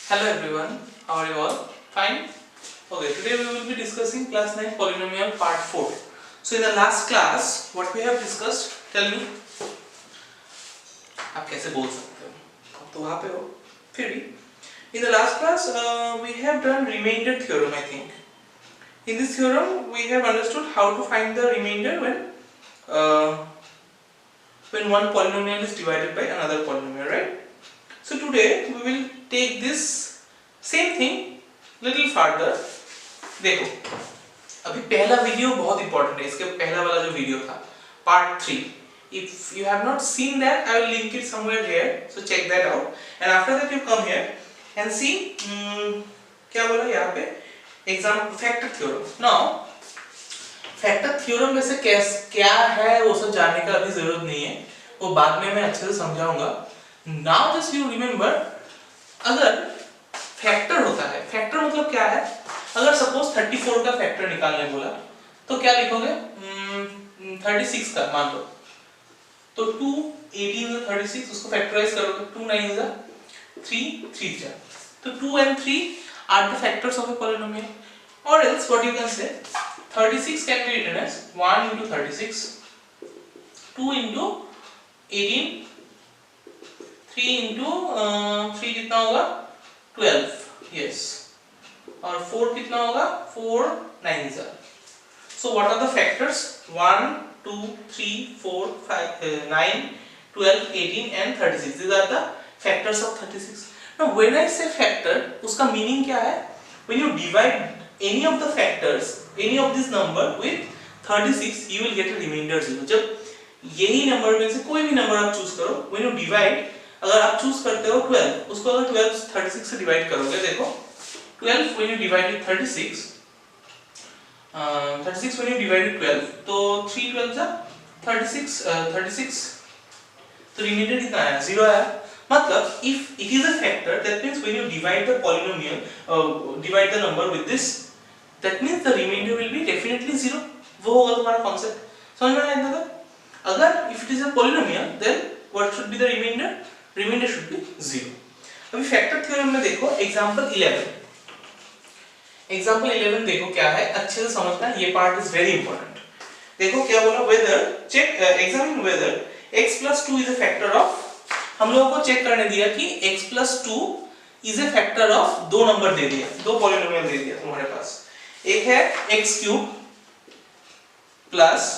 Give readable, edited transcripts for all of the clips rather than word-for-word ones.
Hello everyone, how are you all? Fine? Okay, today we will be discussing class 9 polynomial part 4. So in the last class, what we have discussed, tell me, आप कैसे बोल सकते हो? आप तो वहाँ पे हो, फिर भी. In the last class, we have done remainder theorem, I think. In this theorem, we have understood how to find the remainder when one polynomial is divided by another polynomial, right? So today we will take this same thing little further. देखो अभी पहला video बहुत important है. इसके पहला वाला जो video था part 3, if you have not seen that, I will link it somewhere here, so check that out. And after that you come here and see क्या बोला यहाँ पे exam factor theorem. Now factor theorem वैसे क्या है वो सब जानने का अभी जरूरत नहीं है, वो बाद में मैं अच्छे से समझाऊंगा. नाउ जस्ट यू रिमेंबर, अगर फैक्टर होता है, फैक्टर मतलब क्या है, अगर सपोज 34 का फैक्टर निकालने बोला तो क्या लिखोगे, 36 का मान लो तो 2 18 36, उसको फैक्टराइज करोगे, 2 9 is 3 3 जा, तो 2 and 3 are the factors of a polynomial. Or else what you can say, 36 can be written as 1 into 36, 2 into 18, 3 into 3 कितना होगा 12, yes, और 4 कितना होगा 4 9 is. So what are the factors? 1 2 3 4 5 9 12 18 and 36. These are the factors of 36. Now when I say factor, उसका meaning क्या है? When you divide any of the factors, any of this number with 36, you will get a remainder 0. जब यही number में से कोई भी number आप चूज करो, when you divide, अगर आप चूज करते हो 12, उसको अगर 12 36 से डिवाइड करोगे, देखो 12 when you divide with 36, 36 when you divide with 12, तो 3 12 जा 36, 36, तो रिमाइंडर कितना आया 0 आया. मतलब if it is a factor, that means when you divide the polynomial, divide the number with this, that means the remainder will be definitely 0. वो होगा तुम्हारा कॉन्सेप्ट, समझ में आया ना? अगर if it is a polynomial, then what should be the remainder? Remainder should be 0. अभी factor theorem में देखो एग्जांपल 11. एग्जांपल 11 देखो क्या है, अच्छे से समझना, ये पार्ट इज वेरी इंपॉर्टेंट. देखो क्या बोला, whether check examine whether x plus 2 is a factor of, हम लोगों को चेक करने दिया कि x plus 2 is a factor of, दो नंबर दे दिया, दो पॉलिनोमियल दे दिया तुम्हारे पास. एक है x cube plus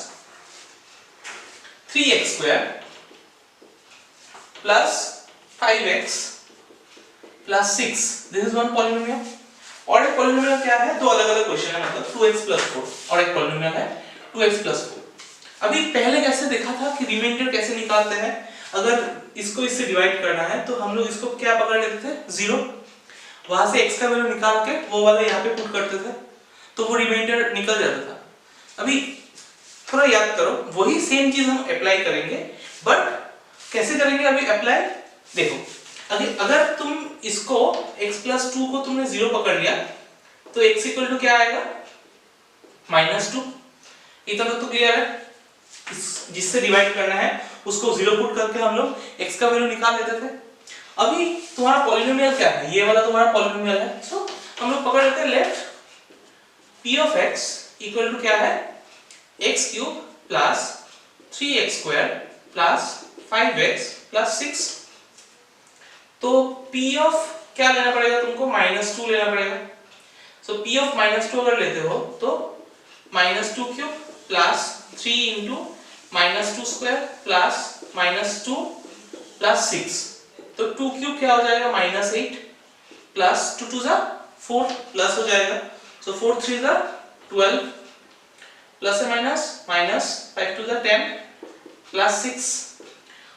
3x square plus 5x plus 6. This is one polynomial. और एक पॉलिनोमियल क्या है, दो अलग अलग क्वेश्चन है, मतलब 2x plus 4, और एक पॉलिनोमियल है 2x plus 4. अभी पहले कैसे देखा था कि रिमाइंडर कैसे निकालते हैं, अगर इसको इससे डिवाइड करना है तो हम लोग इसको क्या पकड़ लेते थे 0, वहां से x का वैल्यू निकाल के वो वाला यहाँ पे पुट करते थे, तो वो रिमाइंडर निकल जाता था. अभी थोड़ा याद करो, वही सेम चीज हम अप्लाई करेंगे, बट कैसे करेंगे अभी अप्लाई. देखो अगर तुम इसको x plus 2 को तुमने 0 पकड़ लिया तो x इक्वल टू क्या आएगा -2. इतना तो क्लियर है. जिससे डिवाइड करना है उसको 0 पुट करके हम लोग x का वैल्यू निकाल लेते थे. अभी तुम्हारा पॉलिनोमियल क्या है, ये वाला तुम्हारा पॉलिनोमियल है, सो हम लोग पकड़ लेते हैं let p of x equal to क्या है x cube plus 3x square plus 5x plus 6. तो p ऑफ क्या लेना पड़ेगा तुमको, -2 लेना पड़ेगा. सो p ऑफ -2 अगर लेते हो तो -2 cube plus 3 into -2 square plus -2 plus 6, तो 2 क्यूब क्या हो जाएगा -8 प्लस 2 2 जा 4 प्लस हो जाएगा, सो 4 3 जा 12 प्लस है माइनस 5 2 जा 10 प्लस 6,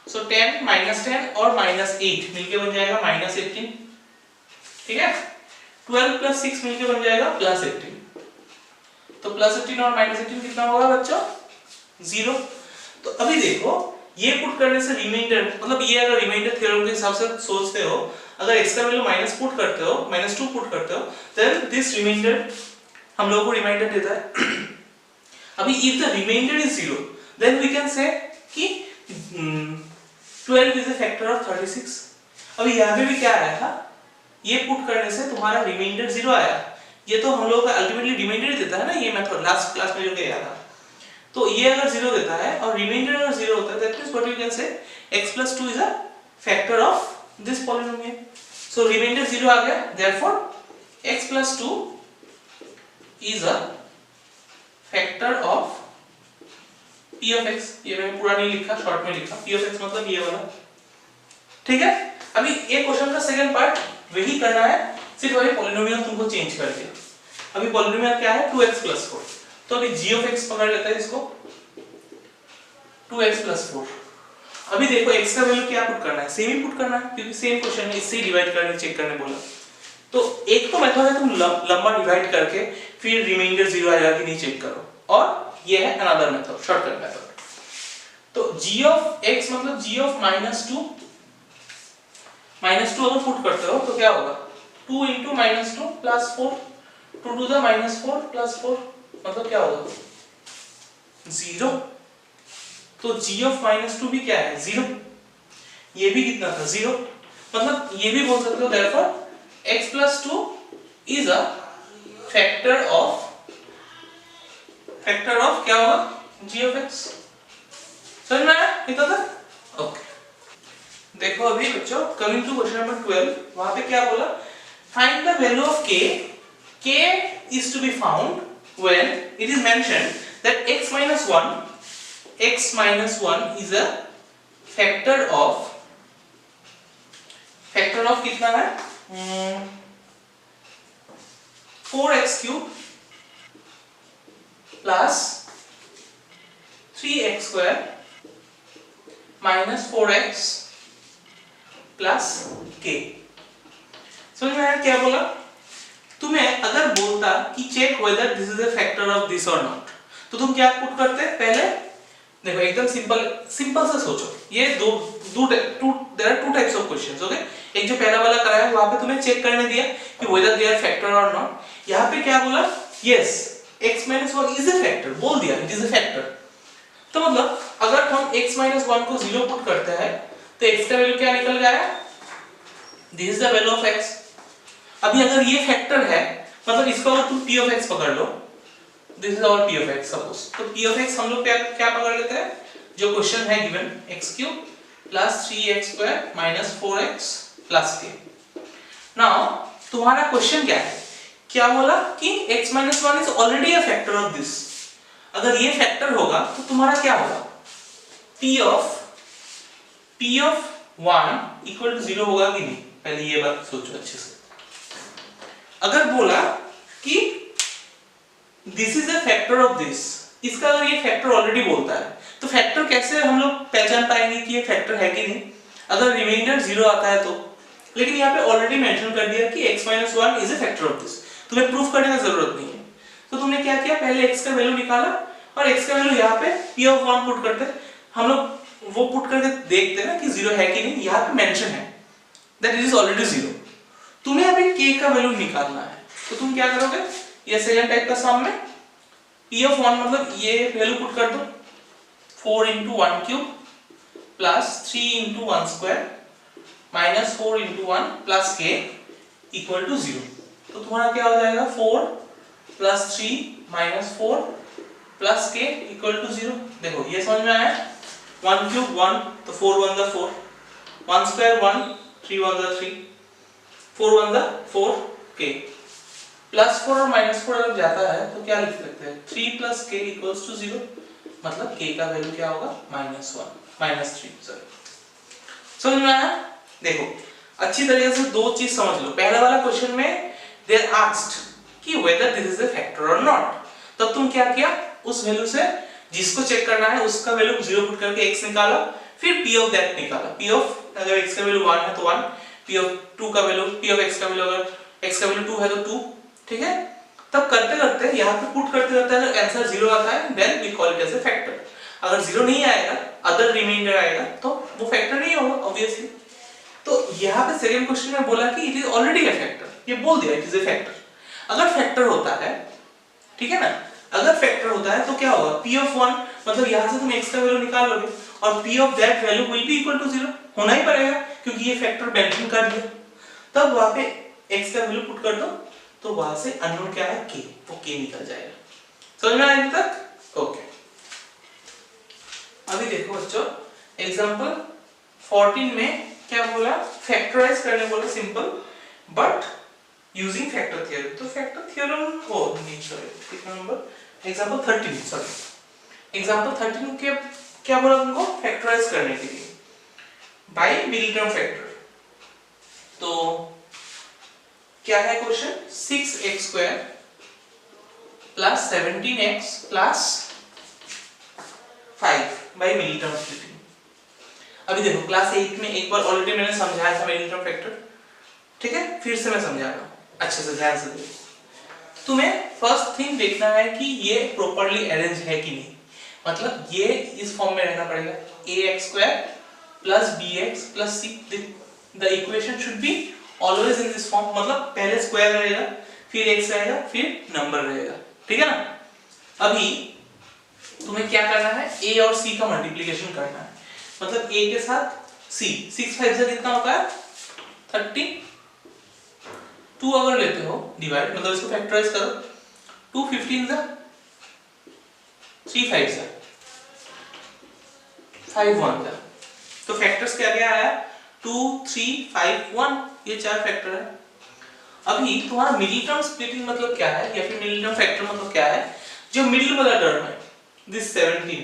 सो 10 -10 और -8 मिलके बन जाएगा -18. ठीक है, 12 प्लस 6 मिलके बन जाएगा +18. तो +18 और -18 कितना होगा बच्चों 0. तो अभी देखो ये पुट करने से रिमाइंडर, मतलब ये अगर रिमाइंडर थ्योरम के हिसाब से सोचते हो, अगर x का वैल्यू -2 पुट करते हो, देन दिस रिमाइंडर हम लोगों को रिमाइंडर देता है. अभी if the reminder is 0, then we can say कि 12 इज अ फैक्टर ऑफ 36. अभी यहाँ पे भी क्या आया था ये पुट करने से तुम्हारा रिमाइंडर 0 आया। ये तो हम लोगों का अल्टीमेटली रिमाइंडर ही देता है ना, ये मेथड लास्ट क्लास में जो किया था। तो ये अगर 0 देता है और रिमाइंडर अगर 0 होता है, that means what you can say x + 2 is a factor of this polynomial. So remainder 0 आ गया, therefore x + 2 is a factor of p of x। ये मैंने पूरा नहीं लिखा, शॉर्ट में लिखा, p of x मतलब ये वाला, ठीक है। अभी ये क्वेश्चन का सेकंड पार्ट वही करना है, सिर्फ वही पॉलिनोमियल तुमको चेंज कर दिया। अभी पॉलिनोमियल क्या है 2x + 4, तो अभी g of x पकड़ लेते हैं इसको, 2x + 4। अभी देखो x का वैल्यू क्या पुट करना है, सेम ही पुट करना है क्योंकि सेम क्वेश्चन है, इससे ही डिवाइड करने चेक करने बोला। तो एक तो मेथड है तुम लंबा डिवाइड करके फिर रिमाइंडर 0 आएगा कि नहीं चेक करो, और ये है अनदर मेथड, शॉर्टकट मेथड। तो g of x मतलब g of -2 अगर पुट करते हो तो क्या होगा 2 * -2 + 4, 2 to the -4 + 4 मतलब क्या होगा 0। तो g of -2 भी क्या है 0, ये भी कितना था 0, मतलब ये भी बोल सकते हो therefore x + 2 is a factor of क्या होगा g of x। समझ में आया इतना तक? ओके, देखो अभी बच्चों कमिंग टू क्वेश्चन नंबर 12, वहां पे क्या बोला, find the value of k। k is to be found when it is mentioned that x minus 1 is a factor of कितना है 4x³ plus 3x² minus 4x plus k। समझ में आया क्या बोला? तुम्हें अगर बोलता कि check whether this is a factor of this or not, तो तुम क्या पुट करते? पहले देखो एकदम सिंपल से सोचो, ये there are two types of questions, okay. एक जो पहला वाला कराया है वहां पे तुम्हें चेक करने दिया कि वेदर दे आर फैक्टर और नॉट। यहां पे क्या बोला, yes x - 1 is a factor, बोल दिया इट इज अ फैक्टर। तो मतलब अगर हम x - 1 को 0 पुट करते हैं तो x का वैल्यू क्या निकल गया, this is the value of x। अभी अगर ये फैक्टर है मतलब इसको अगर तुम p of x पकड़ लो, this is our p of x suppose, तो p of x हम लोग क्या पकड़ लेते हैं, जो क्वेश्चन है given x³ plus 3x² minus 4x plus k। Now तुम्हारा क्वेश्चन क्या है, क्या बोला कि x - 1 is already a factor of this। अगर ये फैक्टर होगा तो तुम्हारा क्या होगा, p of 1 equal to 0 होगा कि नहीं, पहले ये बात सोचो अच्छे से। अगर बोला कि this is a factor of this, इसका अगर ये फैक्टर ऑलरेडी बोलता है तो फैक्टर कैसे हम लोग पहचान पाएंगे कि ये फैक्टर है कि नहीं, अगर रिमाइंडर 0 आता है तो। लेकिन यहाँ पे ऑलरेडी मेंशन कर दिया कि x - 1 is a factor of this, तुम्हें प्रूफ करने की जरूरत नहीं है। तो तुमने क्या किया, पहले x का वैल्यू निकाला और x का वैल्यू यहाँ पे p of 1 पुट करते, हम लोग वो पुट करके देखते ना कि 0 है कि नहीं, यहाँ पे मेंशन है दैट इट इज ऑलरेडी 0। तुम्हें अभी k का वैल्यू निकालना है, तो तुम क्या करोगे, ये सेकंड टाइप का सम में p of 1 मतलब ये वैल्यू पुट कर दो, 4 * 1³ plus 3 * 1² minus 4 * 1 plus k equal to 0। तो तुम्हारा क्या हो जाएगा 4 plus 3 minus 4 plus k equal to 0। देखो ये समझ में आया, 1³ 1 तो 4 * 1 = 4, 1² 1, 3 * 1 = 3, 4 * 1 = 4 k +4 और -4 अगर जाता है तो क्या लिख सकते हैं, 3 plus k equals to 0, मतलब k का वैल्यू क्या होगा -3 सॉरी। समझ में आया? देखो अच्छी तरीके से दो चीज समझ लो। पहला वाला क्वेश्चन में दे आर आस्क्ड कि weather this is a factor और नॉट, तब तुम क्या किया, उस वैल्यू से जिसको चेक करना है उसका वैल्यू 0 पुट करके x निकाला, फिर p ऑफ दैट निकाला। p ऑफ अगर x का वैल्यू 1 है तो 1, p ऑफ 2 का वैल्यू, p ऑफ x का वैल्यू अगर x का वैल्यू 2 है तो 2, ठीक है। तब करते करते यहाँ पे पुट करते करते अगर आंसर 0 आता है then we call it as a factor. अगर 0 नहीं आएगा, अदर रिमाइंडर आएगा, तो वो फैक्टर नहीं होगा ऑब्वियसली। तो यहाँ पे सेकंड क्वेश्चन में बोला कि it is already a factor, ये बोल दिया इट इज अ फैक्टर। अगर फैक्टर होता है, ठीक है ना, अगर फैक्टर होता है तो क्या होगा, p of 1 मतलब यहाँ से तुम x का वैल्यू निकालोगे और p of that value will be equal to 0 होना ही पड़ेगा क्योंकि ये फैक्टर मेंशन कर दिया। तब वहां पे x का वैल्यू पुट कर दो तो वहां से अननोन क्या है k, वो k निकल जाएगा। समझ में आया अभी तक? ओके। अभी देखो बच्चों एग्जांपल 14 में क्या बोला, फैक्टराइज करने बोला simple but using factor theorem. तो फैक्टर थ्योरम हो नहीं, सॉरी कितना नंबर, एग्जांपल 13, सॉरी एग्जांपल 13 के क्या बोला तुमको, फैक्टराइज करने के लिए बाय मिडिल टर्म फैक्टर। तो क्या है question, 6x² plus 17x plus 5 by middle term splitting. अभी देखो क्लास 8 में एक बार ऑलरेडी मैंने समझाया था मिडिल टर्म फैक्टर, ठीक है, फिर से मैं समझा रहा हूं अच्छे से ध्यान से देखो। तुम्हें फर्स्ट थिंग देखना है कि ये प्रॉपर्ली अरेंज है कि नहीं, मतलब ये इस फॉर्म में रहना पड़ेगा, ax² plus bx plus c, the equation should be always in this form, मतलब पहले स्क्वायर रहेगा फिर x रहेगा फिर नंबर रहेगा, ठीक है ना। अभी तुम्हें क्या करना है, a और c का मल्टीप्लिकेशन करना है, मतलब a के साथ c, 6 5 से कितना होता है 30, 2 अगर लेते हो डिवाइड, मतलब इसको फैक्टराइज करो, 2 15 जा 3 5 जा 5 1 जा, तो फैक्टर्स क्या क्या आया 2 3 5 1, ये चार फैक्टर है। अभी तुम्हारा मिडिल टर्म स्प्लिटिंग मतलब क्या है, या फिर मिडिल टर्म फैक्टर मतलब क्या है, जो मिडिल वाला टर्म है दिस 17x,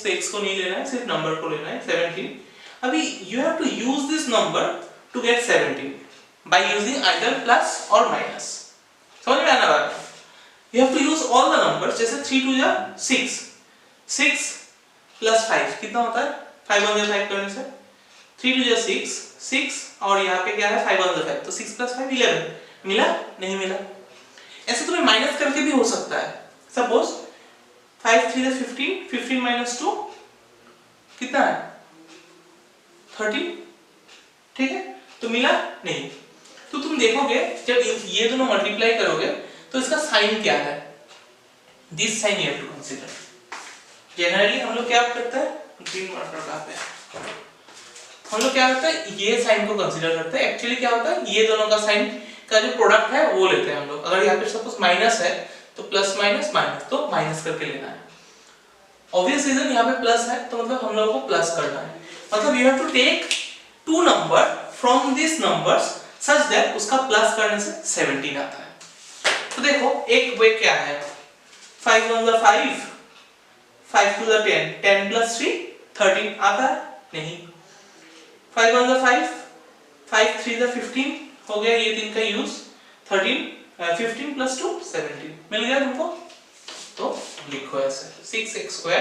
तो x को नहीं लेना है सिर्फ नंबर को लेना है 17। अभी you have to use this number to get 17 by using either plus or minus. समझ में आना बात, you have to use all the numbers, जैसे 3 2 जा 6, 6 प्लस 5 कितना होता है, 5 1 जा 5 करने से 3 2 जा 6, 6 और यहाँ पे क्या है 5 1 जा 5, तो 6 प्लस 5 11, मिला नहीं मिला। ऐसे तुम्हें माइनस करके भी हो सकता है, सपोज 5 3 जा 15, 15 माइनस 2 कितना है 13, ठीक है, तो मिला नहीं। तो तुम देखोगे जब ये दोनों मल्टीप्लाई करोगे तो इसका साइन क्या है, this sign you have to consider. Generally हम लोग क्या करते हैं, ग्रीन मार्कर कहां पे है, हम लोग क्या करते हैं ये साइन को कंसीडर करते हैं। एक्चुअली क्या होता है ये दोनों का साइन का जो प्रोडक्ट है वो लेते हैं हम लोग। अगर यहाँ पे सपोज माइनस है तो प्लस माइनस माइनस, तो माइनस करके लेना है। ऑब्वियस रीजन यहाँ पे प्लस है तो मतलब हम लोगों को प्लस करना है, मतलब you have to take two number from this numbers such that उसका प्लस करने से 17 आता है। तो देखो एक वे क्या है, 5 1 जा 5, 5 2 जा 10, 10 प्लस 3 13 आता है नहीं, 5 1 जा 5, 5 3 जा 15 हो गया ये तीन का यूज, 15 प्लस 2 17 मिल गया तुमको। तो लिखो ऐसे 6x²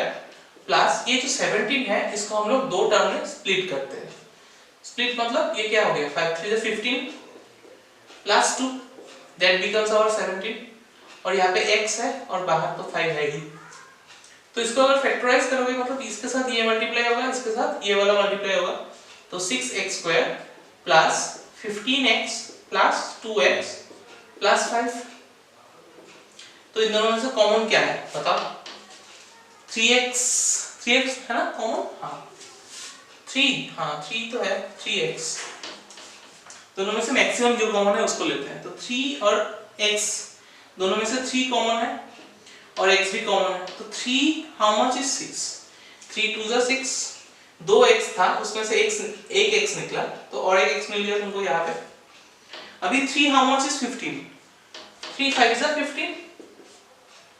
प्लस ये जो 17 है इसको हम लोग दो टर्म में स्प्लिट करते हैं। स्प्लिट मतलब ये क्या हो गया 5 3 जा 15 प्लस 2 दैट बिकम्स आवर 17, और यहाँ पे x है और बाहर तो 5 है ही, तो इसको अगर फैक्टराइज करोगे मतलब इसके साथ ये मल्टीप्लाई होगा, इसके साथ ये वाला मल्टीप्लाई होगा, तो 6x² plus 15x plus 2x plus 5। तो इन दोनों में से कॉमन क्या है बताओ, 3x है ना कॉमन, हाँ 3 तो है 3x, दोनों में से मैक्सिमम जो कॉमन है उसको लेते हैं। तो 3 और x दोनों में से 3 कॉमन है और x भी कॉमन है, तो 3 हाउ मच इज 6, 3 2 जा 6, 2x था उसमें से एक x निकला तो और एक x मिल गया तुमको यहाँ पे। अभी 3 हाउ मच इज 15, 3 5 जा 15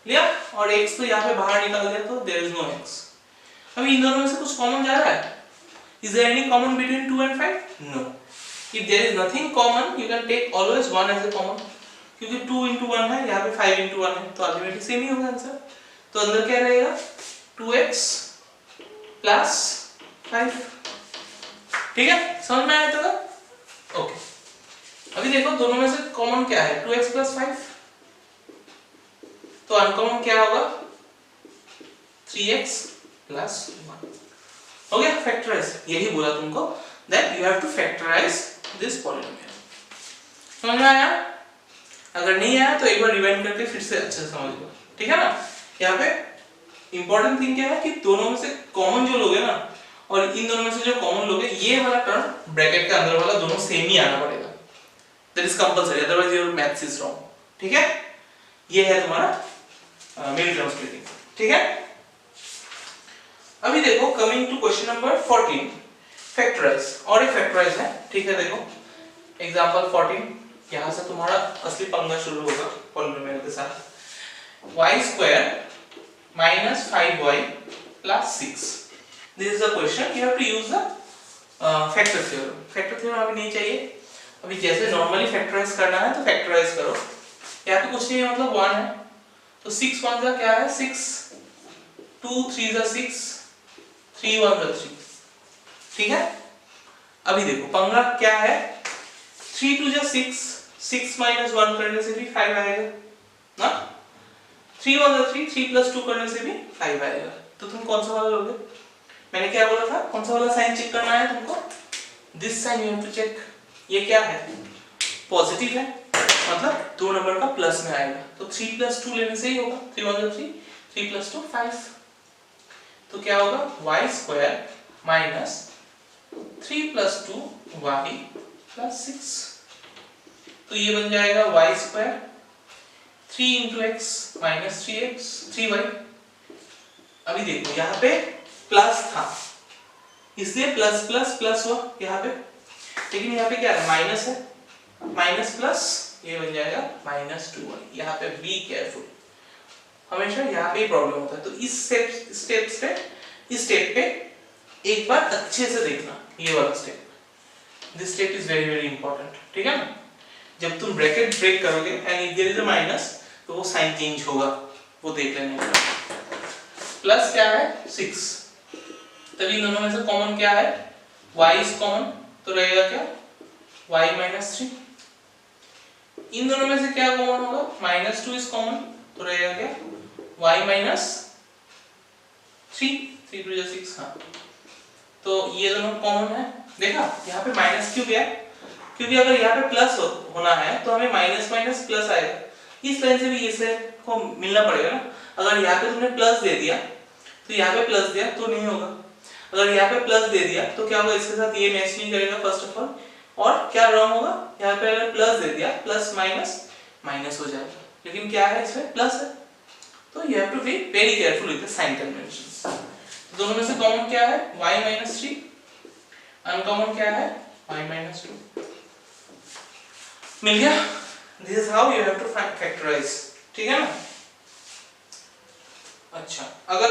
लिया, और x तो यहाँ पे बाहर निकाल दिया तो देयर इज नो x। अभी इन दोनों में से कुछ कॉमन जा रहा है, is there any common between 2 and 5? No. If there is nothing common you can take always 1 as a common, क्योंकि 2 into 1 है, यहाँ पे 5 into 1 है, तो अल्टीमेटली सेम ही होगा आंसर। तो अंदर क्या रहेगा 2x प्लस 5, ठीक है, समझ में आया था? ओके। अभी देखो दोनों में से कॉमन क्या है 2x प्लस 5, तो अनकॉमन क्या होगा 3x प्लस 1, हो गया फैक्टराइज। यही बोला तुमको that you have to factorise this polynomial. समझ में आया? अगर नहीं आया तो एक बार रिवाइंड करके फिर से अच्छे से समझ लो, ठीक है ना। यहाँ पे इंपॉर्टेंट थिंग क्या है कि दोनों में से कॉमन जो लोगे ना, और इन दोनों में से जो कॉमन लोगे, ये वाला टर्म ब्रैकेट के अंदर वाला दोनों सेम ही आना पड़ेगा, that is compulsory, otherwise your maths is wrong. ठीक है, ये है तुम्हारा मिड टर्म स्प्लिटिंग। ठीक है, अभी देखो coming to question number 14, factorise. और एक फैक्टराइज है। ठीक है, देखो एग्जांपल 14, यहां से तुम्हारा असली पंगा शुरू होगा पॉलिनोमियल के साथ। y² minus 5y plus 6, this is the question, you have to use the factor theorem। factor theorem अभी नहीं चाहिए, अभी जैसे नॉर्मली फैक्टराइज करना है तो फैक्टराइज करो। यहाँ पे कुछ नहीं है, मतलब 1 है तो 6 1 का क्या है 6, 2 3 जा 6, 3 1 जा 3। ठीक है, अभी देखो पंगा क्या है, 3 2 जा 6, 6 minus 1 करने से भी 5 आएगा ना, 3 1 जा 3, 3 plus 2 करने से भी 5 आएगा। तो तुम कौन सा वाला लोगे? मैंने क्या बोला था, कौन सा वाला साइन चेक करना है तुमको, this sign you have to check. ये क्या है, पॉजिटिव है, मतलब 2 नंबर का प्लस में आएगा, तो 3 plus 2 लेने से ही होगा, 3 1 जा 3, 3 plus 2 5। तो क्या होगा, y² minus 3 plus 2 y plus 6। तो ये बन जाएगा y² 3 into x minus 3x 3y। अभी देखो यहाँ पे प्लस था इसलिए प्लस प्लस प्लस हुआ यहाँ पे, लेकिन यहाँ पे क्या है, माइनस है, माइनस प्लस ये बन जाएगा माइनस 2y। यहाँ पे बी केयरफुल, हमेशा यहाँ पे ही प्रॉब्लम होता है। तो इस स्टेप पे एक बार अच्छे से देखना, ये वाला step, this step is very very important. ठीक है ना, जब तुम ब्रैकेट ब्रेक करोगे and if there is a minus तो वो साइन चेंज होगा, वो देख लेना। प्लस क्या है 6, तभी इन दोनों में से कॉमन क्या है, y इज कॉमन, तो रहेगा क्या y minus 3। इन दोनों में से क्या कॉमन होगा, -2 इज कॉमन, तो रहेगा क्या y minus 3, 3 2 जा 6। हाँ, तो ये दोनों कॉमन है। देखा यहाँ पे माइनस क्यों गया, क्योंकि अगर यहाँ पे प्लस होना है तो हमें माइनस माइनस प्लस आएगा, इस लाइन से भी इस लाइन को मिलना पड़ेगा ना। अगर यहाँ पे तुमने प्लस दे दिया तो यहाँ पे प्लस दिया तो नहीं होगा, अगर यहाँ पे प्लस दे दिया तो क्या होगा, इसके साथ ये मैच नहीं करेगा फर्स्ट ऑफ ऑल, और क्या रॉन्ग होगा, यहाँ पे अगर प्लस दे दिया प्लस माइनस माइनस हो जाएगा, लेकिन क्या है इसमें प्लस है। तो you have to be very careful with the sign conventions. दोनों में से कॉमन क्या है, y minus 3, अनकॉमन क्या है y minus 2। मिल गया, this is how you have to factorise. ठीक है ना। अच्छा, अगर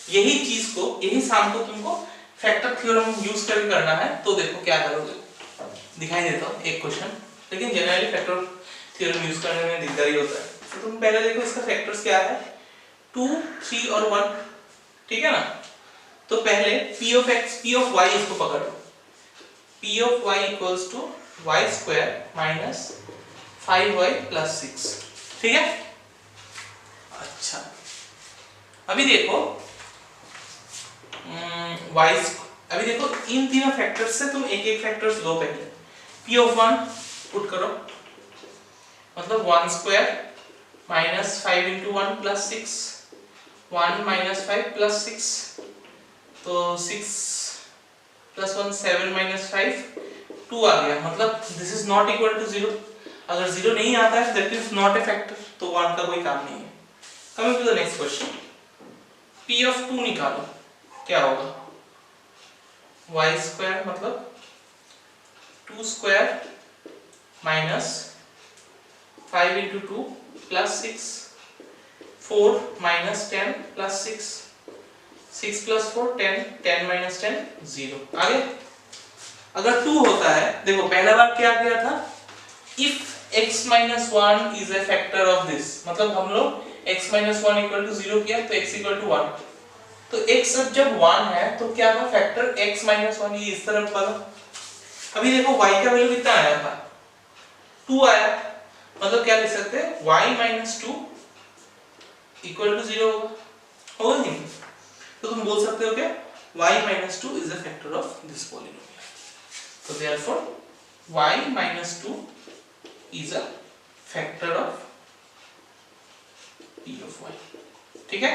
यही चीज को, यही शाम को तुमको फैक्टर थ्योरम यूज करके करना है तो देखो क्या करोगे, दिखाई देता हूँ एक क्वेश्चन, लेकिन जनरली फैक्टर थ्योरम यूज करने में दिक्कत होता है। तो तुम पहले देखो इसका फैक्टर्स क्या है, 2 3 और 1। ठीक है ना, तो पहले p of x p of y इसको पकड़ो, p of y equals to y² minus 5y plus 6। ठीक है। अच्छा, अभी देखो अभी देखो इन तीनों फैक्टर्स से तुम एक एक फैक्टर्स लो। पहले p of 1 पुट करो, मतलब 1² minus 5 into 1 plus 6, 1 minus 5 plus 6, तो 6 plus 1 7 minus 5 2 आ गया, मतलब this is not equal to 0। अगर 0 नहीं आता है that is not a factor, तो 1 का कोई काम नहीं है। Coming to the next question, p of 2 निकालो, क्या होगा, y² मतलब 2² minus 5 into 2 plus 6, 4 minus 10 plus 6, 6 plus 4 10, 10 minus 10 0। आगे अगर 2 होता है, देखो पहला बार क्या किया था, if x minus 1 is a factor of this, मतलब हम लोग x minus 1 equal to 0 किया तो x equal to 1, तो x जब 1 है तो क्या था फैक्टर x minus 1, ये इस तरफ वाला। अभी देखो y का वैल्यू कितना आया था, 2 आया, मतलब क्या लिख सकते हैं, y minus 2 equal to 0 होगा नहीं, तो तुम बोल सकते हो क्या, y minus 2 is a factor of this polynomial, so therefore y minus 2 is a factor of p of y। ठीक है,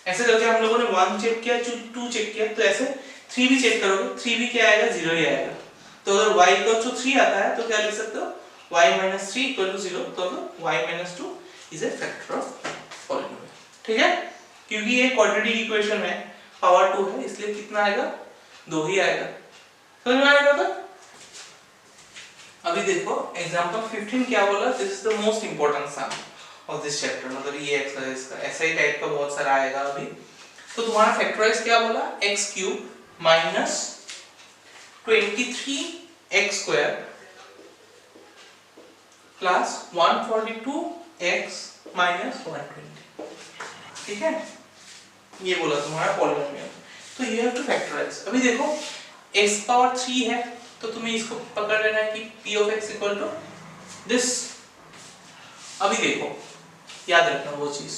ऐसे करके हम लोगों ने 1 चेक किया, 2 चेक किया, तो ऐसे 3 भी चेक करोगे, 3 भी क्या आएगा, 0 ही आएगा। तो अगर y equals to 3 आता है तो क्या लिख सकते हो, y minus 3 equal to 0, तो y minus 2 is a factor of polynomial. ठीक है, क्योंकि ये क्वाड्रेटिक इक्वेशन है, पावर 2 है, इसलिए कितना आएगा, 2 ही आएगा. समझ में आएगा? तो अभी देखो एग्जांपल 15 क्या बोला, this is the most important sum of this chapter. मतलब ये एक्सरसाइज का ऐसा ही टाइप का बहुत सारा आएगा अभी. तो तुम्हारा फैक्टराइज क्या बोला, x cube minus 23x square plus 142x minus 120. ठीक है, ये बोला तुम्हारा पॉलिनोमियल. तो यू हैव टू फैक्टराइज. अभी देखो x पावर 3 है, तो तुम्हें इसको पकड़ लेना है कि p of x equal to this. अभी देखो याद रखना वो चीज,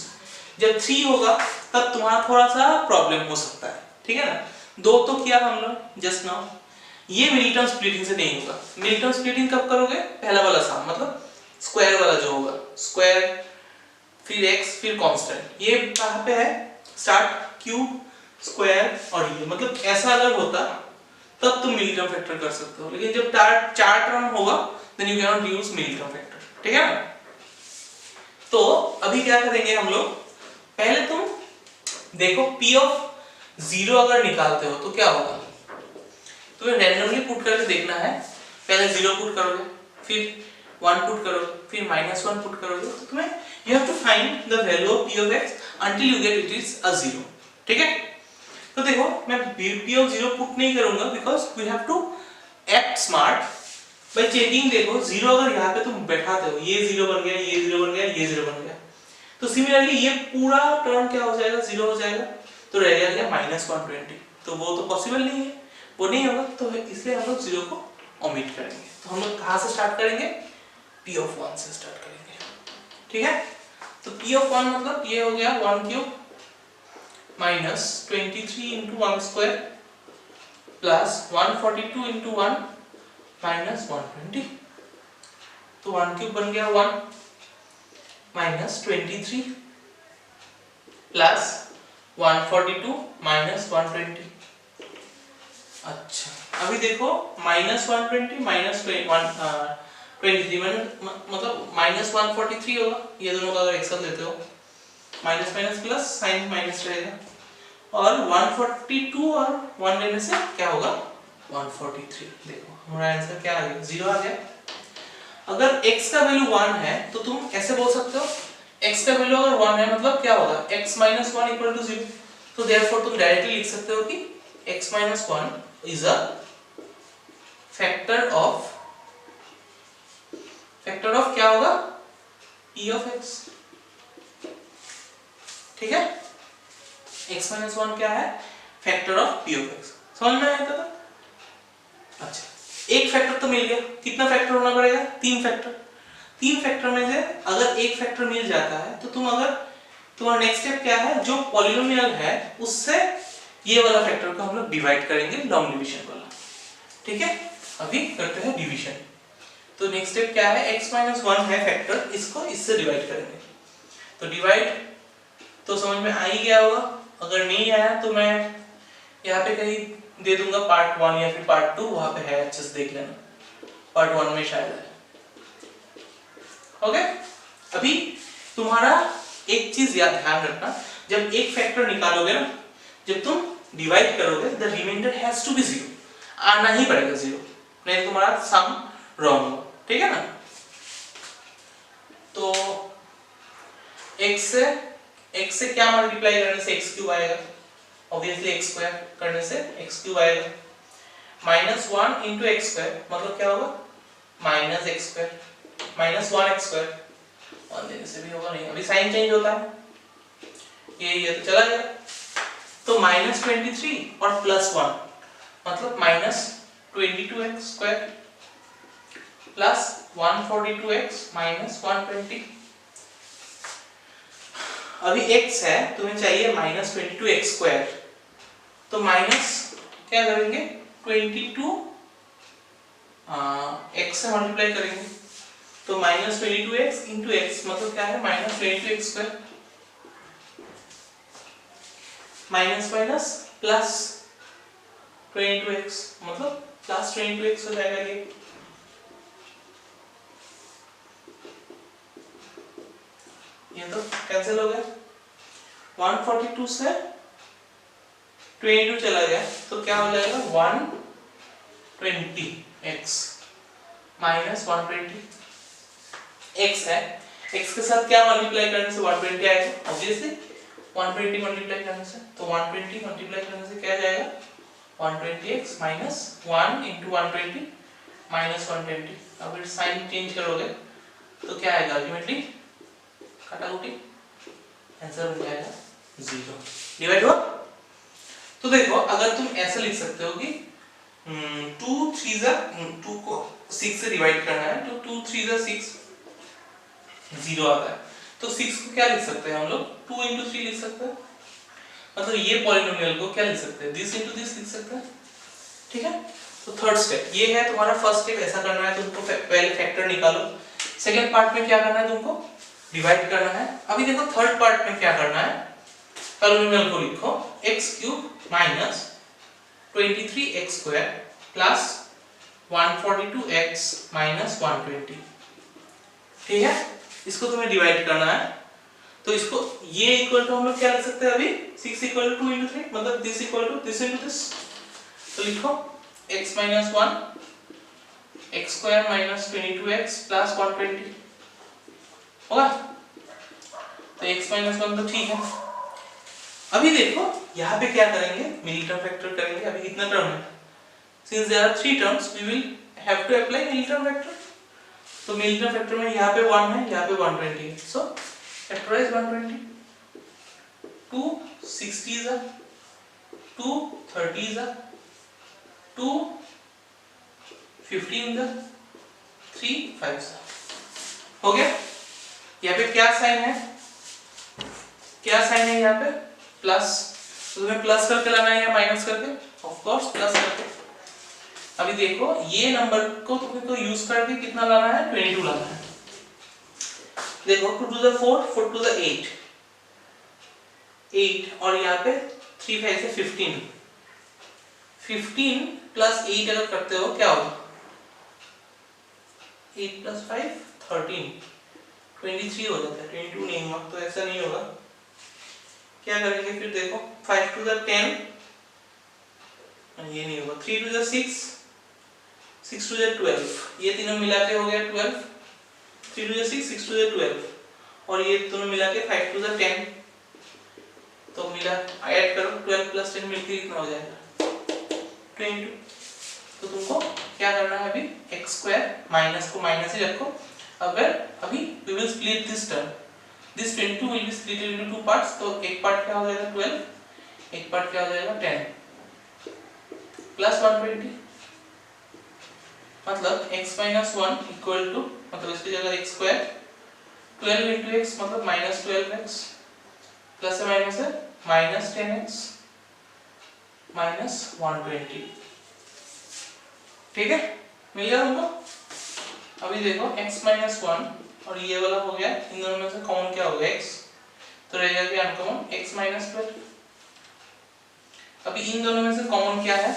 जब 3 होगा तब तुम्हारा थोड़ा सा प्रॉब्लम हो सकता है. ठीक है ना, 2 तो किया हम लोग जस्ट नाउ. ये मिडिल टर्म स्प्लिटिंग से नहीं होगा. मिडिल टर्म स्प्लिटिंग कब करोगे, पहला वाला सम, मतलब स्क्वायर वाला जो होगा, स्क्वायर फिर x फिर कांस्टेंट. ये कहां पे है, स्टार्ट क्यूब स्क्वायर और ये, मतलब ऐसा अगर होता तब तुम मिडिल टर्म फैक्टर कर सकते हो. लेकिन जब चार टर्म होगा then you can not use middle term factor. ठीक है ना. तो अभी क्या करेंगे हम लोग, पहले तुम देखो p ऑफ 0 अगर निकालते हो तो क्या होगा, तुम्हें रैंडमली पुट करके देखना है. पहले 0 पुट करोगे, फिर 1 पुट करोगे, फिर -1 पुट करोगे. तो तुम्हें you have to find the value of p of x until you get it is a 0. ठीक है. तो देखो मैं p of 0 पुट नहीं करूंगा because we have to act smart by checking. देखो 0 अगर यहाँ पे तुम बैठाते हो, ये 0 बन गया, ये 0 बन गया, ये 0 बन गया, तो सिमिलरली ये पूरा टर्म क्या हो जाएगा, 0 हो जाएगा. तो रह गया -120. तो वो तो पॉसिबल नहीं है, वो नहीं होगा. तो इसलिए हम लोग 0 को ओमिट करेंगे. तो हम लोग कहाँ से स्टार्ट करेंगे, p of 1 से स्टार्ट करेंगे. ठीक है. तो p of 1 मतलब ये हो गया 1 cube minus 23 into 1 square plus 142 into 1 minus 120. तो 1 क्यूब बन गया 1 माइनस 23 प्लस 142 माइनस 120. अच्छा, अभी देखो माइनस 120 माइनस 23 मतलब माइनस 143 होगा. ये दोनों का अगर एक साथ लेते हो, minus minus plus sign minus रहेगा, और 142 और 1 लेने से क्या होगा 143. देखो हमारा आंसर क्या आ गया, 0 आ गया. अगर x का वैल्यू 1 है तो तुम ऐसे बोल सकते हो, x का वैल्यू अगर 1 है मतलब क्या होगा, x - 1 इक्वल टू 0. तो देयरफॉर तुम डायरेक्टली लिख सकते हो कि x - 1 is a factor of क्या होगा, p of x. ठीक है, x - 1 क्या है, factor of p of x. समझ में आया था? अच्छा, एक फैक्टर तो मिल गया. कितना फैक्टर होना पड़ेगा, 3 फैक्टर. 3 फैक्टर में से अगर एक फैक्टर मिल जाता है तो तुम्हारा नेक्स्ट स्टेप क्या है, जो पॉलिनोमियल है उससे ये वाला फैक्टर को हम लोग डिवाइड करेंगे, लॉन्ग डिवीजन वाला. ठीक है, अभी करते हैं डिवीजन. तो नेक्स्ट स्टेप क्या है, x - 1 है फैक्टर, इसको इससे डिवाइड करेंगे. तो डिवाइड तो समझ में आ ही गया होगा. अगर नहीं आया तो मैं यहाँ पे कहीं दे दूंगा पार्ट 1 या फिर पार्ट 2, वहां पे है, अच्छे से देख लेना. पार्ट 1 में शायद है. ओके. अभी तुम्हारा एक चीज याद ध्यान रखना, जब एक फैक्टर निकालोगे ना, जब तुम डिवाइड करोगे, the remainder has to be 0. आना ही पड़ेगा 0, नहीं तो तुम्हारा सम रॉन्ग होगा. ठीक है ना. तो x से क्या मल्टीप्लाई करने से x क्यूब आएगा, ऑब्वियसली x स्क्वायर करने से x क्यूब आएगा. -1 into x स्क्वायर मतलब क्या होगा, minus x square minus 1x square. 1 देने से भी होगा नहीं, अभी साइन चेंज होता है, ये तो चला गया. तो -23 और +1 मतलब -22x square plus 142x minus 120. अभी x है, तुम्हें चाहिए -22x स्क्वायर. तो माइनस क्या करेंगे, 22 x से मल्टीप्लाई करेंगे. तो -22x into x मतलब क्या है, -22x square minus minus plus 22x मतलब प्लस 22x हो जाएगा. ये ये तो कैंसिल हो गया, 142 से 22 चला गया तो क्या हो जाएगा 120x माइनस 120 x है, x के साथ क्या मल्टीप्लाई करने से 120 आएगा, ऑब्वियसली 120 मल्टीप्लाई करने से, तो 120 मल्टीप्लाई करने से क्या जाएगा 120x माइनस 1 into 120 माइनस 120। अब फिर साइन चेंज करोगे तो क्या आएगा अल्टीमेटली काटाकुटी, आंसर बन जाएगा 0। डिवाइड हुआ। तो देखो अगर तुम ऐसा लिख सकते हो कि 2 3 जा 2 को 6 से डिवाइड करना है तो 2 3 जा 6 0 आता है, तो 6 को क्या लिख सकते हैं हम लोग 2 into 3 लिख सकते हैं, मतलब ये पॉलिनोमियल को क्या लिख सकते हैं दिस into दिस लिख सकते हैं। ठीक है, तो थर्ड स्टेप ये है तुम्हारा। फर्स्ट स्टेप ऐसा करना है तुमको, पहले फैक्टर निकालो, सेकंड पार्ट में क्या करना है तुमको डिवाइड करना है। अभी देखो थर्ड पार्ट में क्या करना है, पॉलिनोमियल को लिखो x³ minus 23x² plus 142x minus 120। ठीक है, इसको तुम्हें डिवाइड करना है, तो इसको ये इक्वल टू हम लोग क्या लिख सकते हैं अभी 6 इक्वल टू 2 into 3, मतलब this equal to this into this, तो लिखो x minus 1 x² minus 22x plus 120 होगा, तो x माइनस 1 तो ठीक है। अभी देखो यहाँ पे क्या करेंगे मिडिल टर्म फैक्टर करेंगे। अभी कितना टर्म है, since there are 3 terms we will have to apply middle term factor, तो मिडिल टर्म फैक्टर में यहाँ पे 1 है, यहाँ पे 120 है, so factorise 120, 2 60s are 2 30s are 2 15s are 3 5s are, हो गया। यहाँ पे क्या साइन है, क्या साइन है यहाँ पे प्लस, तो तुम्हें प्लस करके लाना है या माइनस करके, ऑफ कोर्स प्लस करके। अभी देखो ये नंबर को तुम्हें तो यूज करके कितना लाना है 22 लाना है। देखो 2 to the 4 4 to the 8 8 और यहाँ पे 3 5 से 15 15 प्लस 8 अगर करते हो क्या होगा 8 प्लस 5 13 23 हो जाता है, 22 नहीं होगा, तो ऐसा नहीं होगा। क्या करेंगे फिर देखो 5 to the 10 ये नहीं होगा, 3 to the 6 6 to the 12 ये तीनों मिला के हो गया 12, 3 to the 6 6 to the 12 और ये दोनों मिला के 5 to the 10, तो मिला ऐड करो 12 प्लस 10 मिलके कितना हो जाएगा 22। तो तुमको क्या करना है अभी x² माइनस को माइनस ही रखो। अगर अभी we will split this term, this 22 will be split into two parts, तो एक पार्ट क्या हो जाएगा 12, एक पार्ट क्या हो जाएगा 10 प्लस 120, मतलब x माइनस 1 इक्वल टू, मतलब इसकी जगह x² 12 into x मतलब माइनस 12x प्लस है माइनस है माइनस 10x माइनस 120। ठीक है, मिल गया तुमको। अभी देखो x माइनस 1 और ये वाला हो गया, इन दोनों में से कॉमन क्या होगा x, तो रहेगा कि अनकॉमन x माइनस 12। अभी इन दोनों में से कॉमन क्या है,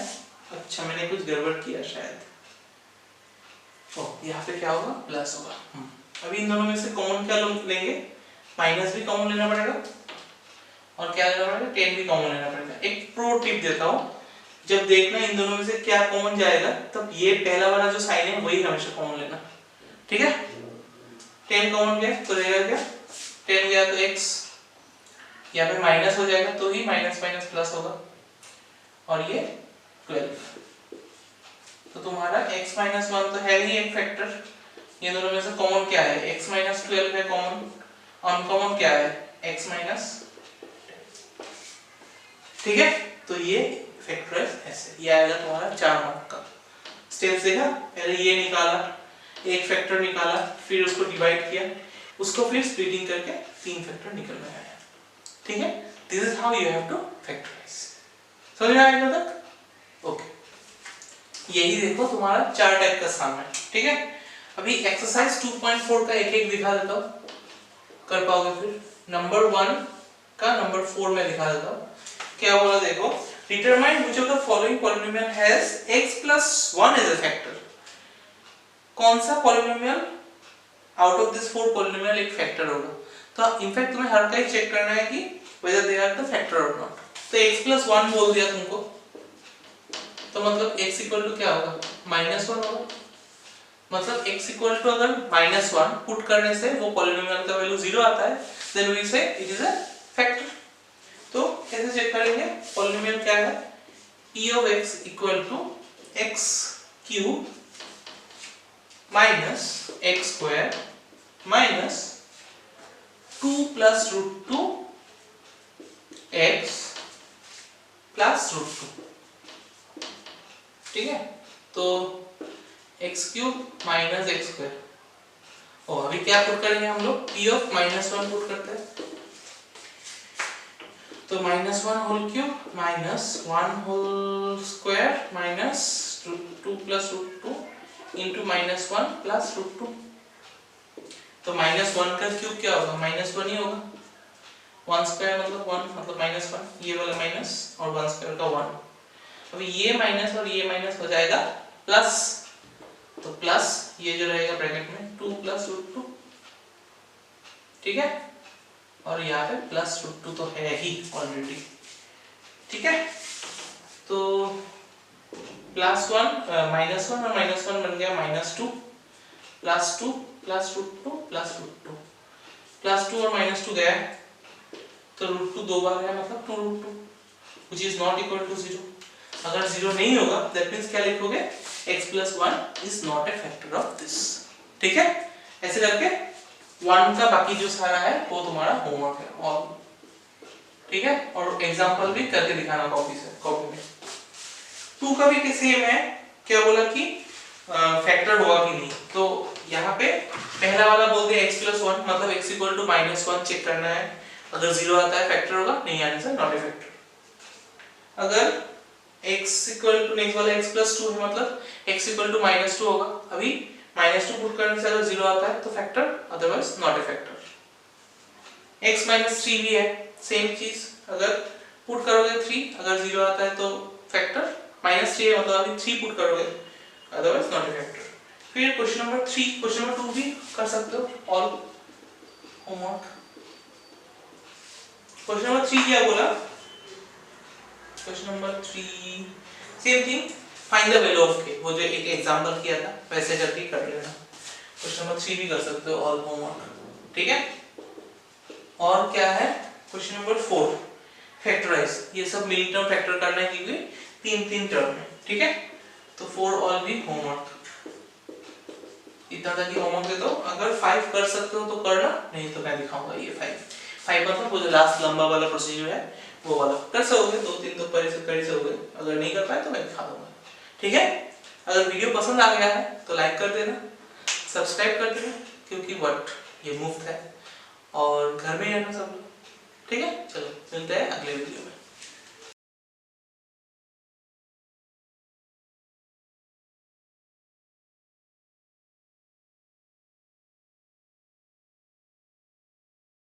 अच्छा मैंने कुछ गड़बड़ किया शायद, यहाँ पे क्या होगा प्लस होगा। अभी इन दोनों में से कॉमन क्या लेंगे, माइनस भी कॉमन लेना पड़ेगा और क्या लेना पड़ेगा 10 भी कॉमन लेना पड़ेगा। एक प्रो टिप देता हूँ, जब देखना इन दोनों में से क्या कॉमन जाएगा तब ये पहला वाला जो साइन है वही हमेशा कॉमन लेना। ठीक है, 10 कॉमन गया तो रहेगा क्या 10 गया तो x, यहाँ पे माइनस हो जाएगा तो ही माइनस माइनस प्लस होगा और ये 12। तो तुम्हारा x माइनस 1 तो है ही एक फैक्टर, ये दोनों में से कॉमन क्या है x माइनस 12 है कॉमन, अनकॉमन क्या है x माइनस। ठीक है, तो ये फैक्टराइज ऐसे, ये आएगा तुम्हारा 4 मार्क का। स्टेप्स देखा, पहले ये निकाला, एक फैक्टर निकाला, फिर उसको डिवाइड किया, उसको फिर स्प्लिटिंग करके 3 फैक्टर निकल में आया। ठीक है, this is how you have to factorise. समझ में आया तक? ओके, यही देखो तुम्हारा 4 टाइप का सम है। ठीक है, अभी एक्सरसाइज 2.4 का एक एक दिखा देता हूँ, कर पाओगे फिर। नंबर 1 का नंबर 4 में दिखा देता हूँ। क्या बोला देखो, determine which of the following polynomial has x plus 1 as a factor. कौन सा polynomial out of this 4 polynomial एक फैक्टर होगा। तो इनफैक्ट तुम्हें हर का ही चेक करना है कि whether they are the factor or not। तो x plus 1 बोल दिया तुमको, तो मतलब x इक्वल टू क्या होगा, -1 होगा। मतलब x इक्वल टू अगर -1 पुट करने से वो पॉलिनोमियल का वैल्यू 0 आता है, देन वी से इट इज अ फैक्टर। तो कैसे चेक करेंगे, पॉलिनोमियल क्या है, p of x equal to x cube minus x square minus 2 plus root 2 x plus root 2। ठीक है, तो x cube minus x square, और अभी क्या पुट करेंगे हम लोग, p ऑफ -1 पुट करते हैं। तो -1 whole cube minus 1 whole square minus 2 plus root 2 into -1 plus root 2। तो -1 का क्यूब क्या होगा, -1 ही होगा। 1 स्क्वायर मतलब 1 मतलब -1, ये वाला माइनस और 1 स्क्वायर का 1। अभी ये माइनस और ये माइनस हो जाएगा प्लस, तो प्लस ये जो रहेगा ब्रैकेट में 2 प्लस रूट 2। ठीक है, और यहाँ पे प्लस रूट 2 तो है ही ऑलरेडी। ठीक है, तो +1 -1 और -1 बन गया -2 plus 2 plus root 2 plus root 2, plus 2 और -2 गया, तो रूट 2 दो बार है मतलब 2 root 2 which is not equal to 0। अगर 0 नहीं होगा that means क्या लिखोगे, x plus 1 is not a factor of this। ठीक है, ऐसे करके 1 का बाकी जो सारा है वो तुम्हारा होमवर्क है और ठीक है, और एग्जांपल भी करके दिखाना कॉपी में। 2 का भी सेम है, क्या बोला कि फैक्टर होगा कि नहीं। तो यहाँ पे पहला वाला बोल दिया x plus 1 मतलब x equal to -1 चेक करना है, अगर 0 आता है फैक्टर होगा, नहीं आने से नॉट ए फैक्टर। अगर x equal to नेक्स्ट वाला x plus 2 है मतलब x equal to -2 होगा, अभी -2 पुट करने से अगर 0 आता है तो factor, otherwise not a factor. x - 3 भी है, सेम चीज, अगर पुट करोगे 3 अगर 0 आता है तो फैक्टर, -3 है मतलब अभी 3 पुट करोगे, अदरवाइज नॉट ए फैक्टर। फिर क्वेश्चन नंबर 3, क्वेश्चन नंबर 2 भी कर सकते हो ऑल होमवर्क। क्वेश्चन नंबर 3 क्या बोला, question number 3 same thing, find the value of k, वो जो एक एग्जांपल किया था वैसे करके कर लेना। क्वेश्चन नंबर 3 भी कर सकते हो ऑल होमवर्क। ठीक है, और क्या है क्वेश्चन नंबर 4, फैक्टराइज, ये सब मिड टर्म फैक्टर करना है क्योंकि 3 टर्म है। ठीक है, तो 4 ऑल भी होमवर्क, इतना तक ही होमवर्क दे दो। अगर 5 कर सकते हो तो करना, नहीं तो मैं दिखाऊंगा ये 5 मतलब वो जो लास्ट लंबा वाला प्रोसीजर है वो वाला कर सकोगे, 2-3 तो कर सकोगे, अगर नहीं कर पाए तो मैं दिखा दूंगा। ठीक है, अगर वीडियो पसंद आ गया है तो लाइक कर देना, सब्सक्राइब कर देना, क्योंकि व्हाट ये मुफ्त है और घर में ही रहना सब लोग। ठीक है, चलो मिलते हैं अगले वीडियो में।